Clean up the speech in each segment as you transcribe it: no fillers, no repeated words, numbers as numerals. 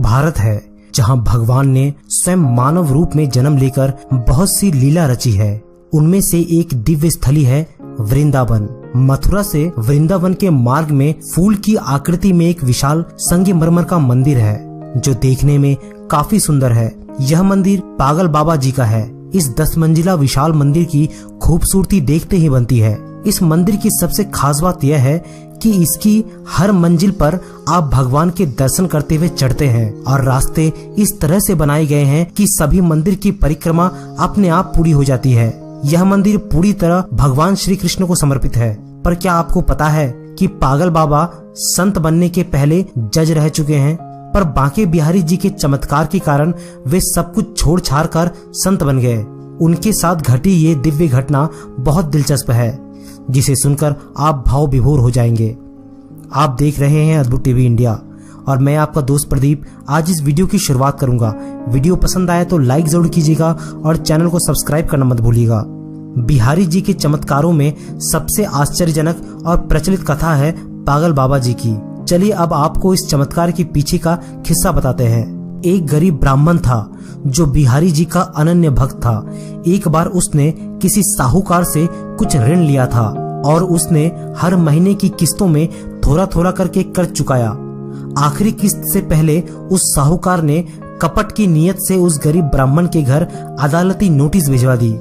भारत है, जहां भगवान ने स्वयं मानव रूप में जन्म लेकर बहुत सी लीला रची है। उनमें से एक दिव्य स्थली है वृंदावन। मथुरा से वृंदावन के मार्ग में फूल की आकृति में एक विशाल संगमरमर का मंदिर है, जो देखने में काफी सुंदर है। यह मंदिर पागल बाबा जी का है। इस 10 मंजिला विशाल मंदिर की खूबसूरती देखते ही बनती है। इस मंदिर की सबसे खास बात यह है कि इसकी हर मंजिल पर आप भगवान के दर्शन करते हुए चढ़ते हैं और रास्ते इस तरह से बनाए गए हैं कि सभी मंदिर की परिक्रमा अपने आप पूरी हो जाती है। यह मंदिर पूरी तरह भगवान श्री कृष्ण को समर्पित है। पर क्या आपको पता है कि पागल बाबा संत बनने के पहले जज रह चुके हैं, पर बांके बिहारी जी के चमत्कार के कारण वे सब कुछ छोड़ छाड़ कर संत बन गए। उनके साथ घटी ये दिव्य घटना बहुत दिलचस्प है, जिसे सुनकर आप भाव विभोर हो जाएंगे। आप देख रहे हैं अद्भुत टीवी इंडिया और मैं आपका दोस्त प्रदीप आज इस वीडियो की शुरुआत करूंगा। वीडियो पसंद आए तो लाइक जरूर कीजिएगा और चैनल को सब्सक्राइब करना मत भूलिएगा। बिहारी जी के चमत्कारों में सबसे आश्चर्यजनक और प्रचलित कथा है पागल बाबा जी की। चलिए अब आपको इस चमत्कार के पीछे का किस्सा बताते हैं। एक गरीब ब्राह्मण था जो बिहारी जी का अनन्य भक्त था। एक बार उसने किसी साहूकार से कुछ ऋण लिया था और उसने हर महीने की किस्तों में थोड़ा थोड़ा करके कर्ज चुकाया। आखिरी किस्त से पहले उस साहूकार ने कपट की नीयत से उस गरीब ब्राह्मण के घर अदालती नोटिस भिजवा दी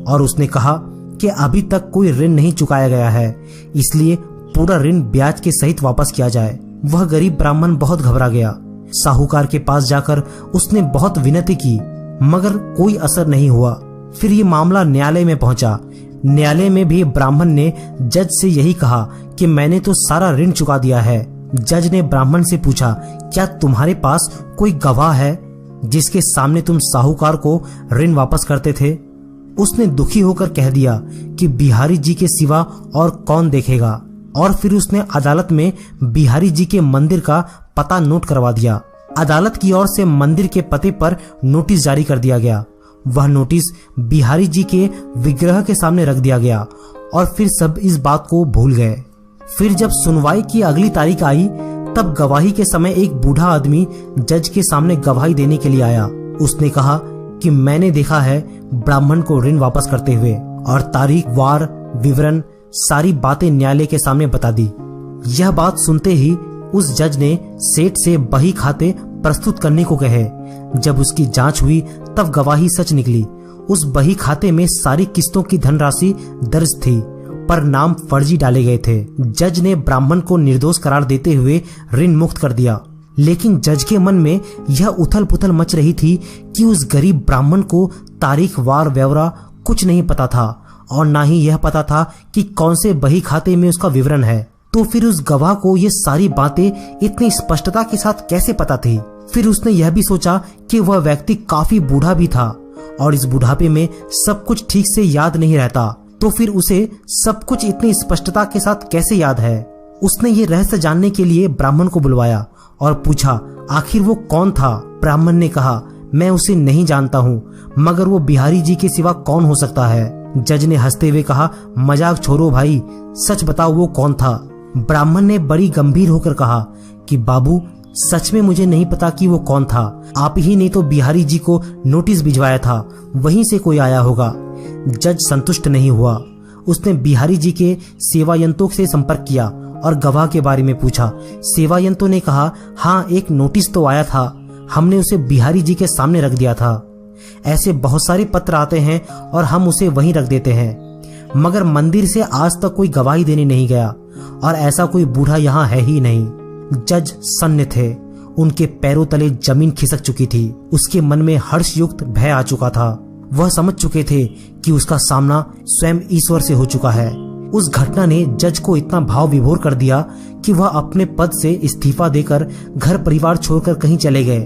और उसने कहा कि अभी तक कोई ऋण नहीं चुकाया गया है, इसलिए पूरा ऋण ब्याज के सहित वापस किया जाए। वह गरीब ब्राह्मण बहुत घबरा गया। साहूकार के पास जाकर उसने बहुत विनती की, मगर कोई असर नहीं हुआ। फिर ये मामला न्यायालय में पहुंचा। न्यायालय में भी ब्राह्मण ने जज से यही कहा कि मैंने तो सारा ऋण चुका दिया है। जज ने ब्राह्मण से पूछा, क्या तुम्हारे पास कोई गवाह है जिसके सामने तुम साहूकार को ऋण वापस करते थे? उसने दुखी होकर कह दिया कि बिहारी जी के सिवा और कौन देखेगा। और फिर उसने अदालत में बिहारी जी के मंदिर का पता नोट करवा दिया। अदालत की ओर से मंदिर के पते पर नोटिस जारी कर दिया गया। वह नोटिस बिहारी जी के विग्रह के सामने रख दिया गया और फिर सब इस बात को भूल गए। फिर जब सुनवाई की अगली तारीख आई, तब गवाही के समय एक बूढ़ा आदमी जज के सामने गवाही देने के लिए आया। उसने कहा कि मैंने देखा है ब्राह्मण को ऋण वापस करते हुए, और तारीख, वार, विवरण सारी बातें न्यायालय के सामने बता दी। यह बात सुनते ही उस जज ने सेठ से बही खाते प्रस्तुत करने को कहे। जब उसकी जांच हुई तब गवाही सच निकली। उस बही खाते में सारी किस्तों की धनराशि दर्ज थी, पर नाम फर्जी डाले गए थे। जज ने ब्राह्मण को निर्दोष करार देते हुए ऋण मुक्त कर दिया। लेकिन जज के मन में यह उथल पुथल मच रही थी कि उस गरीब ब्राह्मण को तारीख, वार, व्यवरा कुछ नहीं पता था और ना ही यह पता था कि कौन से बही खाते में उसका विवरण है। तो फिर उस गवाह को ये सारी बातें इतनी स्पष्टता के साथ कैसे पता थी? फिर उसने यह भी सोचा कि वह व्यक्ति काफी बूढ़ा भी था और इस बुढ़ापे में सब कुछ ठीक से याद नहीं रहता, तो फिर उसे सब कुछ इतनी स्पष्टता के साथ कैसे याद है? उसने ये रहस्य जानने के लिए ब्राह्मण को बुलवाया और पूछा, आखिर वो कौन था? ब्राह्मण ने कहा, मैं उसे नहीं जानता हूँ, मगर वो बिहारी जी के सिवा कौन हो सकता है? जज ने हंसते हुए कहा, मजाक छोड़ो भाई, सच बताओ वो कौन था? ब्राह्मण ने बड़ी गंभीर होकर कहा कि बाबू, सच में मुझे नहीं पता कि वो कौन था। आप ही ने तो बिहारी जी को नोटिस भिजवाया था, वहीं से कोई आया होगा। जज संतुष्ट नहीं हुआ। उसने बिहारी जी के सेवायंतों से संपर्क किया और गवाह के बारे में पूछा। सेवायंतों ने कहा, हाँ, एक नोटिस तो आया था, हमने उसे बिहारी जी के सामने रख दिया था। ऐसे बहुत सारे पत्र आते हैं और हम उसे वहीं रख देते हैं, मगर मंदिर से आज तक कोई गवाही देने नहीं गया और ऐसा कोई बूढ़ा यहाँ है ही नहीं। जज सन्न थे। उनके पैरों तले जमीन खिसक चुकी थी। उसके मन में हर्षयुक्त भय आ चुका था। वह समझ चुके थे कि उसका सामना स्वयं ईश्वर से हो चुका है। उस घटना ने जज को इतना भाव विभोर कर दिया कि वह अपने पद से इस्तीफा देकर घर परिवार छोड़कर कहीं चले गए।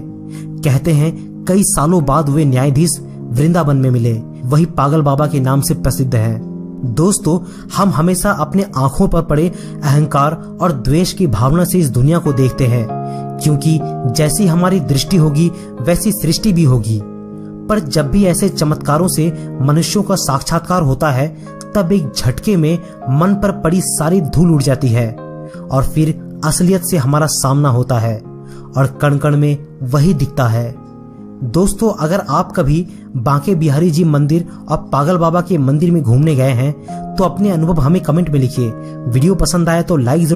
कहते हैं कई सालों बाद वे न्यायाधीश वृंदावन में मिले। वही पागल बाबा के नाम से प्रसिद्ध है। दोस्तों, हम हमेशा अपने आंखों पर पड़े अहंकार और द्वेष की भावना से इस दुनिया को देखते हैं, क्योंकि जैसी हमारी दृष्टि होगी वैसी सृष्टि भी होगी। पर जब भी ऐसे चमत्कारों से मनुष्यों का साक्षात्कार होता है, तब एक झटके में मन पर पड़ी सारी धूल उड़ जाती है और फिर असलियत से हमारा सामना होता है। और कण कण में वही दिखता है। दोस्तों, अगर आप कभी बांके बिहारी जी मंदिर और पागल बाबा के मंदिर में घूमने गए हैं तो अपने अनुभव हमें कमेंट में लिखिए। वीडियो पसंद आए तो लाइक